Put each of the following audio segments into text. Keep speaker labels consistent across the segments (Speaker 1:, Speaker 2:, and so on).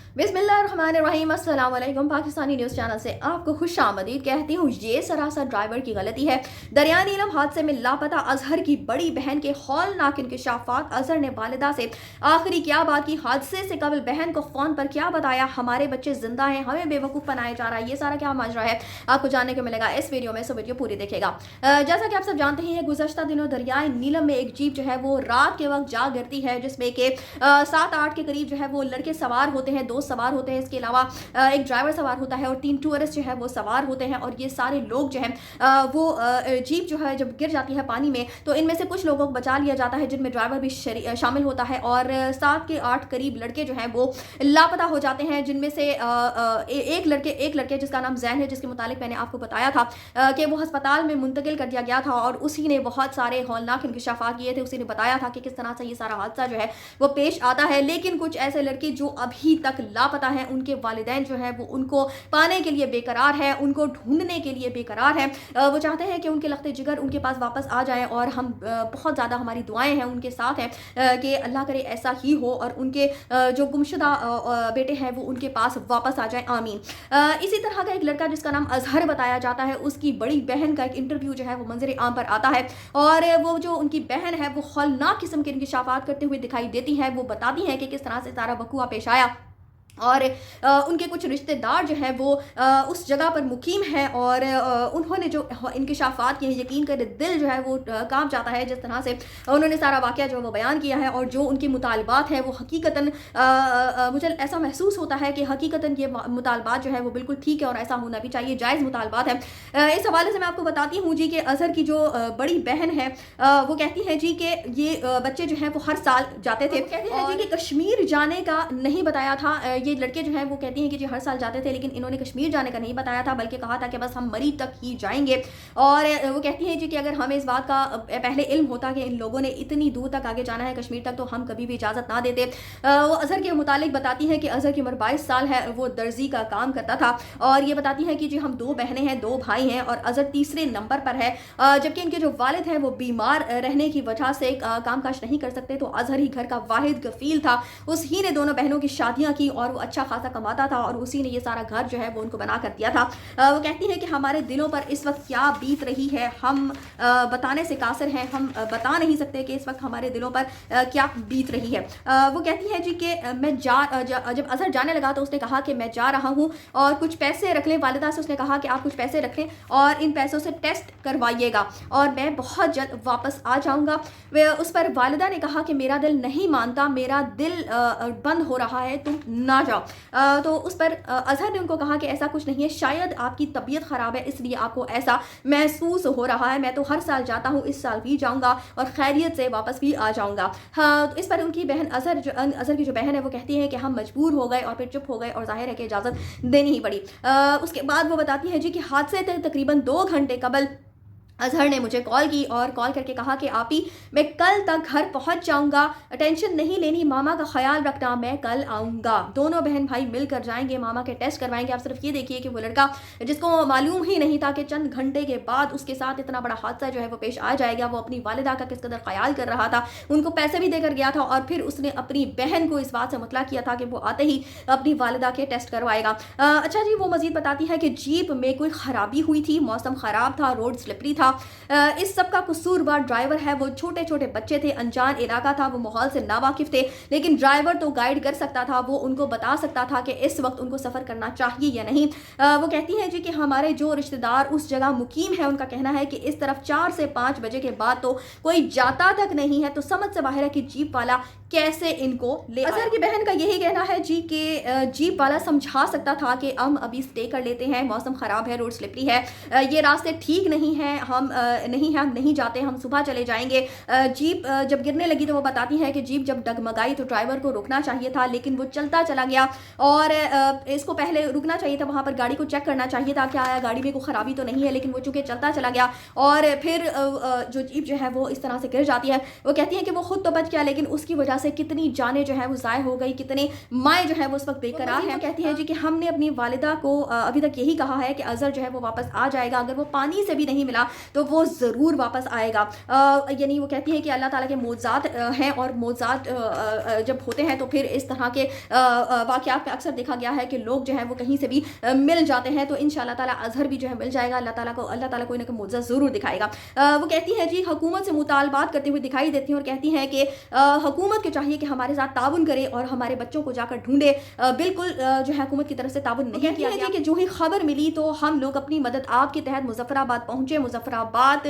Speaker 1: बिस्मिल्लाहिर्रहमानिर्रहीम। अस्सलाम वालेकुम। पाकिस्तानी न्यूज़ चैनल से आपको खुशामदीद कहती हूँ। ये सरासर ड्राइवर की गलती है। दरियाई नीलम हादसे में लापता अजहर की बड़ी बहन के हौलनाक इंकशाफात। अजहर ने वालिदा से आखिरी क्या बात की, हादसे से कबल बहन को फ़ोन पर क्या बताया, हमारे बच्चे जिंदा हैं, हमें बेवकूफ़ बनाया जा रहा है, ये सारा क्या माजरा है आपको जानने को मिलेगा इस वीडियो में, सो वीडियो पूरी देखेगा। जैसा कि आप सब जानते हैं, गुज़श्ता दिनों दरियाई नीलम में एक जीप जो है वो रात के वक्त जा गिरती है, जिसमें कि 7-8 के करीब जो है वो लड़के सवार होते हैं, दोस्त सवार होते हैं, इसके अलावा एक ड्राइवर सवार होता है और 3 टूरिस्ट जो है वो सवार होते हैं। और ये सारे लोग जो हैं वो जीप जो है जब गिर जाती है पानी में, तो इनमें से कुछ लोगों को बचा लिया जाता है, जिनमें ड्राइवर भी शामिल होता है। और 7 के 8 करीब लड़के जो हैं वो लापता हो जाते हैं, जिनमें से एक लड़के जिसका नाम जैन है, जिसके मुतालिक मैंने आपको बताया था कि वो अस्पताल में मुंतकिल कर दिया गया था और उसी ने बहुत सारे हौलनाक इंकशाफात किए थे। उसी ने बताया था कि किस तरह से ये सारा हादसा जो है वो पेश आता है। लेकिन कुछ ऐसे लड़के जो अभी तक लापता हैं, उनके वालिदैन जो है वो उनको पाने के लिए बेकरार है, उनको ढूंढने के लिए बेकरार है। वो चाहते हैं कि उनके लख्ते जिगर उनके पास वापस आ जाए और हम बहुत ज़्यादा हमारी दुआएं हैं उनके साथ हैं कि अल्लाह करे ऐसा ही हो और उनके जो गुमशुदा बेटे हैं वो उनके पास वापस आ जाए, आमीन। इसी तरह का एक लड़का जिसका नाम अजहर बताया जाता है, उसकी बड़ी बहन का एक इंटरव्यू जो है वो मंजर आम पर आता है और वो जो उनकी बहन है वो हौलनाक किस्म के इंकशाफात करते हुए दिखाई देती है। वो बताती हैं कि किस तरह से सारा वकूआ पेश आया और उनके कुछ रिश्तेदार जो है वो उस जगह पर मुकीम हैं और उन्होंने जो इंकशाफात किए हैं, यकीन करें दिल जो है वो कांप जाता है जिस तरह से उन्होंने सारा वाक़या जो वो बयान किया है। और जो उनके मुतालबात हैं वो हकीकतन मुझे ऐसा महसूस होता है कि हकीकतन ये मुतालबात जो है वो बिल्कुल ठीक है और ऐसा होना भी चाहिए, जायज़ मुतालबात है। इस हवाले से मैं आपको बताती हूँ जी कि अजहर की जो बड़ी बहन है वो कहती है जी कि ये बच्चे जो हैं वो हर साल जाते थे। कहती है जी कि कश्मीर जाने का नहीं बताया था। ये लड़के जो हैं वो कहती हैं कि जी हर साल जाते थे, लेकिन इन्होंने कश्मीर जाने का नहीं बताया था, बल्कि कहा था कि बस हम मरी तक ही जाएंगे। और वो कहती हैं जी कि अगर हमें इस बात का पहले इल्म होता कि इन लोगों ने इतनी दूर तक आगे जाना है कश्मीर तक, तो हम कभी भी इजाज़त ना देते। वो अजहर के मुतालिक बताती हैं कि अजहर की उम्र 22 साल है, वो दर्जी का काम करता था। और ये बताती हैं कि जी हम 2 बहनें हैं, 2 भाई हैं और अजहर तीसरे नंबर पर है, जबकि इनके जो वालिद हैं वो बीमार रहने की वजह से काम काज नहीं कर सकते। तो अजहर ही घर का वाहिद कफील था, उसी ने दोनों बहनों की शादियाँ की और वो अच्छा खासा कमाता था और उसी ने ये सारा घर जो है वो उनको बना कर दिया था। वो कहती है कि हमारे दिलों पर इस वक्त क्या बीत रही है हम बताने से कासिर हैं, हम बता नहीं सकते कि इस वक्त हमारे दिलों पर क्या बीत रही है। वो कहती है जी कि मैं जब अजहर जाने लगा तो उसने कहा कि मैं जा रहा हूँ और कुछ पैसे रख लें। वालिदा से उसने कहा कि आप कुछ पैसे रख लें और इन पैसों से टेस्ट करवाइएगा और मैं बहुत जल्द वापस आ जाऊँगा। उस पर वालिदा ने कहा कि मेरा दिल नहीं मानता, मेरा दिल बंद हो रहा है, तुम ना जाओ। तो उस पर अजहर ने उनको कहा कि ऐसा कुछ नहीं है, शायद आपकी तबीयत ख़राब है इसलिए आपको ऐसा महसूस हो रहा है, मैं तो हर साल जाता हूँ, इस साल भी जाऊँगा और खैरियत से वापस भी आ जाऊँगा। हाँ, तो इस पर उनकी बहन अजहर की जो बहन है वो कहती है कि हम मजबूर हो गए और फिर चुप हो गए और जाहिर है कि इजाज़त देनी ही पड़ी। उसके बाद वो बताती है जी कि हादसे से तकरीबन 2 घंटे कबल अजहर ने मुझे कॉल की और कॉल करके कहा कि आप ही मैं कल तक घर पहुंच जाऊंगा, टेंशन नहीं लेनी, मामा का ख्याल रखना, मैं कल आऊंगा। दोनों बहन भाई मिलकर जाएंगे, मामा के टेस्ट करवाएंगे। आप सिर्फ ये देखिए कि वो लड़का जिसको मालूम ही नहीं था कि चंद घंटे के बाद उसके साथ इतना बड़ा हादसा जो है वो पेश आ जाएगा, वो अपनी वालिदा का किस कदर ख्याल कर रहा था, उनको पैसे भी देकर गया था और फिर उसने अपनी बहन को इस बात से मुतला किया था कि वो आते ही अपनी वालिदा के टेस्ट करवाएगा। अच्छा जी, वो मजीद बताती है कि जीप में कोई ख़राबी हुई थी, मौसम ख़राब था, रोड स्लिपरी था। इस सब का कसूरवार ड्राइवर है, वो छोटे छोटे बच्चे थे, अनजान इलाका था, वो माहौल से नावाकिफ थे, लेकिन ड्राइवर तो गाइड कर सकता था, वो उनको बता सकता था कि इस वक्त उनको सफ़र करना चाहिए या नहीं। वो कहती हैं जी कि हमारे जो रिश्तेदार उस जगह मुकीम है, उनका कहना है कि इस तरफ 4 से 5 बजे के बाद तो कोई जाता तक नहीं है, तो समझ से बाहर है कि जीप वाला कैसे इनको ले। अजहर की बहन का यही कहना है जी कि जीप वाला समझा सकता था कि हम अभी स्टे कर लेते हैं, मौसम ख़राब है, रोड स्लिपरी है, ये रास्ते ठीक नहीं है, हम नहीं जाते, हम सुबह चले जाएंगे। जीप जब गिरने लगी तो वो बताती है कि जीप जब डगमगाई तो ड्राइवर को रुकना चाहिए था, लेकिन वो चलता चला गया और इसको पहले रुकना चाहिए था, वहाँ पर गाड़ी को चेक करना चाहिए था क्या गाड़ी में कोई ख़राबी तो नहीं है, लेकिन वो चूँकि चलता चला गया और फिर जो जीप जो है वो इस तरह से गिर जाती है। वो कहती है कि वो खुद तो बच गया, लेकिन उसकी वजह से कितनी जानें जो है वो ज़ाय हो गई, कितने माएँ जो है वो उस वक्त बेकरार हैं। कहती है जी कि हमने अपनी वालिदा को अभी तक यही कहा है कि अजहर जो है वो वापस आ जाएगा, अगर वो पानी से भी नहीं मिला تو وہ ضرور واپس آئے گا. یعنی وہ کہتی ہیں کہ اللہ تعالیٰ کے معجزات ہیں اور معجزات جب ہوتے ہیں تو پھر اس طرح کے واقعات میں اکثر دیکھا گیا ہے کہ لوگ جو ہیں وہ کہیں سے بھی مل جاتے ہیں. تو انشاءاللہ تعالیٰ اظہر بھی جو ہے مل جائے گا. اللہ تعالیٰ کوئی نہ کوئی معجزہ ضرور دکھائے گا. وہ کہتی ہیں جی حکومت سے مطالبات کرتے ہوئے دکھائی دیتی ہیں اور کہتی ہیں کہ حکومت کو چاہیے کہ ہمارے ساتھ تعاون کرے اور ہمارے بچوں کو جا کر ڈھونڈے. بالکل جو ہے حکومت کی طرف سے تعاون نہیں کیا گیا کہ جو ہی خبر ملی تو ہم لوگ اپنی مدد آپ کے تحت مظفر آباد پہنچے. مظفر آباد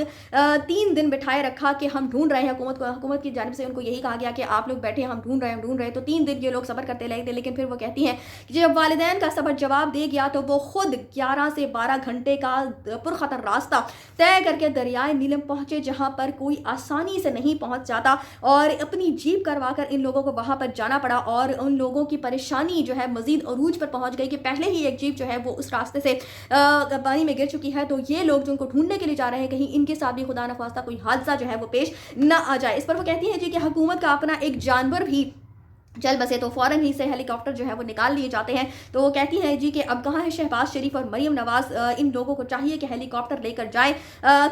Speaker 1: 3 دن بٹھائے رکھا کہ ہم ڈھونڈ رہے ہیں. حکومت کی جانب سے ان کو یہی کہا گیا کہ آپ لوگ بیٹھے ہم ڈھونڈ رہے ہیں. تو 3 دن یہ لوگ صبر کرتے رہے تھے. لیکن پھر وہ کہتی ہیں کہ جب والدین کا صبر جواب دے گیا تو وہ خود 11 سے 12 گھنٹے کا پرخطر راستہ طے کر کے دریائے نیلم پہنچے جہاں پر کوئی آسانی سے نہیں پہنچ جاتا اور اپنی جیپ کروا کر ان لوگوں کو وہاں پر جانا پڑا. اور ان لوگوں کی پریشانی جو ہے مزید عروج پر پہنچ گئی کہ پہلے ہی ایک جیپ جو ہے وہ اس راستے سے پانی میں گر چکی ہے. تو یہ لوگ جو ان کو ڈھونڈنے کے لیے جا رہے ہیں کہیں ان کے ساتھ بھی خدا نخواستہ کوئی حادثہ جو ہے وہ پیش نہ آ جائے. اس پر وہ کہتی ہیں جی کہ حکومت کا اپنا ایک جانور بھی چل بسے تو فوراً ہی سے ہیلی کاپٹر جو ہے وہ نکال لیے جاتے ہیں. تو وہ کہتی ہیں جی کہ اب کہاں ہے شہباز شریف اور مریم نواز. ان لوگوں کو چاہیے کہ ہیلی کاپٹر لے کر جائے.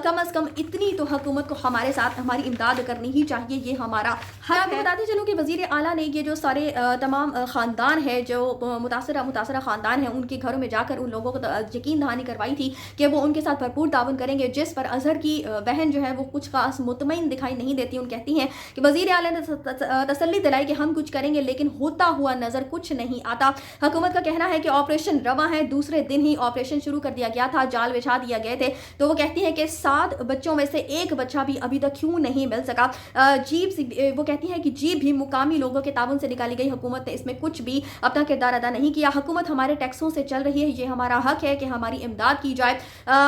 Speaker 1: کم از کم اتنی تو حکومت کو ہمارے ساتھ ہماری امداد کرنی ہی چاہیے. یہ ہمارا حق ہے. بتاتے چلوں کہ وزیر اعلیٰ نے یہ جو سارے تمام خاندان ہے جو متاثرہ خاندان ہیں ان کے گھروں میں جا کر ان لوگوں کو یقین دہانی کروائی تھی کہ وہ ان کے ساتھ بھرپور تعاون کریں گے. جس پر اظہر کی بہن جو ہے وہ کچھ خاص مطمئن دکھائی نہیں دیتی. ان کہتی ہیں کہ وزیر اعلیٰ نے تسلی دلائی کہ ہم کچھ کریں گے لیکن ہوتا ہوا نظر کچھ نہیں آتا. حکومت کا کہنا ہے کہ آپریشن رواں ہے. دوسرے دن ہی آپریشن شروع کر دیا گیا تھا. جال بچھا دیا گئے تھے. تو وہ کہتی ہیں کہ 7 بچوں میں سے ایک بچہ بھی ابھی تک کیوں نہیں مل سکا. وہ کہتی ہیں کہ جیپ بھی مقامی لوگوں کے تعاون سے نکالی گئی. حکومت نے اس میں کچھ بھی اپنا کردار ادا نہیں کیا. حکومت ہمارے ٹیکسوں سے چل رہی ہے. یہ ہمارا حق ہے کہ ہماری امداد کی جائے.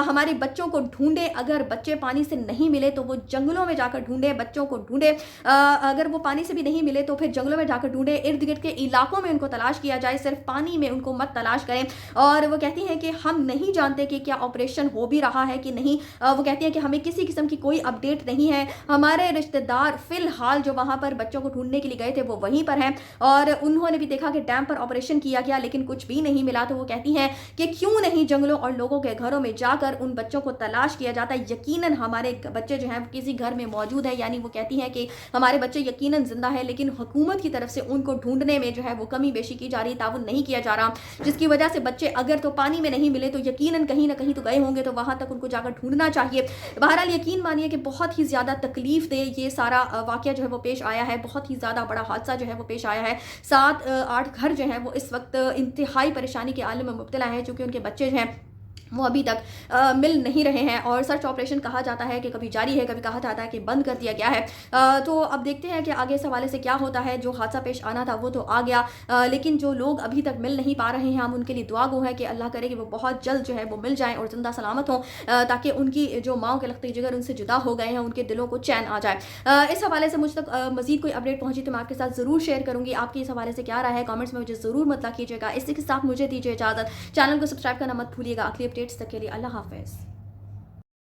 Speaker 1: ہمارے بچوں کو ڈھونڈے. اگر بچے پانی سے نہیں ملے تو وہ جنگلوں میں جا کر ڈھونڈے. بچوں کو ڈھونڈے. اگر وہ پانی سے بھی نہیں ملے تو پھر جنگلوں میں جا کر ڈھونڈے. ارد گرد کے علاقوں میں ان کو تلاش کیا جائے. صرف پانی میں ان کو مت تلاش کریں. اور وہ کہتی ہیں کہ ہم نہیں جانتے کہ کیا آپریشن ہو بھی رہا ہے کہ نہیں. وہ کہتی ہیں کہ ہمیں کسی قسم کی کوئی اپڈیٹ نہیں ہے. ہمارے رشتہ دار فی الحال جو وہاں پر بچوں کو ڈھونڈنے کے لیے گئے تھے وہ وہیں پر ہیں اور انہوں نے بھی دیکھا کہ ڈیم پر آپریشن کیا گیا لیکن کچھ بھی نہیں ملا. تو وہ کہتی ہیں کہ کیوں نہیں جنگلوں اور لوگوں کے گھروں میں جا کر ان بچوں کو تلاش کیا جاتا ہے. یقیناً ہمارے بچے جو ہیں کسی گھر میں موجود ہیں. یعنی وہ کہتی ہیں کہ ہمارے بچے یقیناً زندہ ہیں لیکن حکومت کی طرف سے ان کو ڈھونڈنے میں جو ہے وہ کمی بیشی کی جا رہی. تعاون نہیں کیا جا رہا جس کی وجہ سے بچے اگر تو پانی میں نہیں ملے تو یقیناً کہیں نہ کہیں تو گئے ہوں گے. تو وہاں تک ان کو جا کر ڈھونڈنا چاہیے. بہرحال یقین مانیے کہ بہت ہی زیادہ تکلیف دہ یہ سارا واقعہ جو ہے وہ پیش آیا ہے. بہت ہی زیادہ بڑا حادثہ جو ہے وہ پیش آیا ہے. 7-8 گھر جو ہیں وہ اس وقت انتہائی پریشانی کے عالم میں مبتلا ہیں چونکہ ان کے بچے جو ہیں وہ ابھی تک مل نہیں رہے ہیں. اور سرچ آپریشن کہا جاتا ہے کہ کبھی جاری ہے کبھی کہا جاتا ہے کہ بند کر دیا گیا ہے. تو اب دیکھتے ہیں کہ آگے اس حوالے سے کیا ہوتا ہے. جو حادثہ پیش آنا تھا وہ تو آ گیا لیکن جو لوگ ابھی تک مل نہیں پا رہے ہیں ہم ان کے لیے دعا گو ہے کہ اللہ کرے کہ وہ بہت جلد جو ہے وہ مل جائیں اور زندہ سلامت ہوں تاکہ ان کی جو ماؤں کے لگتے جگر ان سے جدا ہو گئے ہیں ان کے دلوں کو چین آ جائے. اس حوالے سے مجھ تک مزید کوئی اپڈیٹ پہنچی تو میں آپ کے ساتھ ضرور شیئر کروں گی. آپ کی اس حوالے سے کیا رائے ہے کامنٹس میں مجھے ضرور مطلع کیجیے گا. اسی کے ساتھ مجھے دیجیے اجازت. چینل کو سبسکرائب کرنا مت بھولیے گا. اگلی اپڈیٹس تک کے لیے اللہ حافظ.